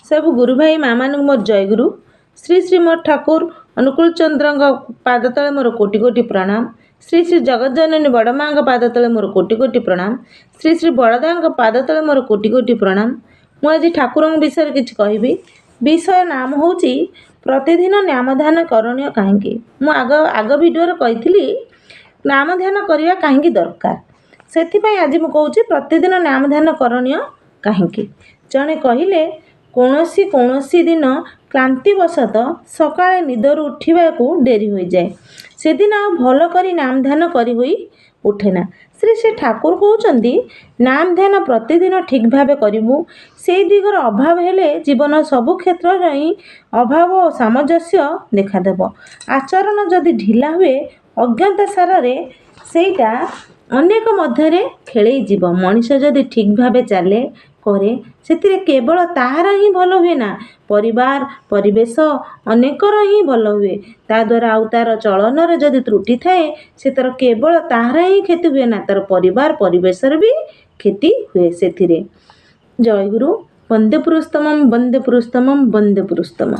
सब गुरु भाई माँ मान मोर जयगुरु। श्री श्री मोर ठाकुर अनुकूल चंद्र पाद तले मोर कोटि कोटि प्रणाम। श्री श्री जगज्जननी बड़ माँ पाद तले मोर कोटि कोटि प्रणाम। श्री श्री बड़दा पाद तले मोर कोटि कोटि प्रणाम। मु आज ठाकुर विषय किसी कहबी। विषय नाम हूँ प्रतिदिन नाम ध्यान करणीय कहीं। मु आग भिडियो कही नाम ध्यान करवा कहीं दरकार से आज मुझे कहूँ प्रतिदिन नाम ध्यान करणीय कहीं। जड़े कहले कौनसी दिन क्लांतिवशत सकाळे निदर उठा डेरी हो जाए से दिन आ भल कर नाम ध्यान कर उठेना। श्री श्री ठाकुर कहते नाम ध्यान प्रतिदिन ठीक भाव करूँ से दिगर अभाव हेले जीवन सबु क्षेत्र ही अभाव और सामंजस्य देखादेव। आचरण जदि ढिला हुए अज्ञात सारे सेटा अनेक मध्य खेल जीव। मनीष जदि ठीक भाव चले करे से केवल ताहार ही भल हुए ना परिवार परिवेश अनेकर ही भल हुए। ता द्वारा आउ तार चलन जदि त्रुटि थाए से तर केवल ताहार ही क्षति हुए ना तार परिवार परिवेश भी क्षति हुए। से जय गुरु। वंदे पुरुषोत्तमम वंदे पुरुषोत्तमम वंदे पुरुषोत्तम।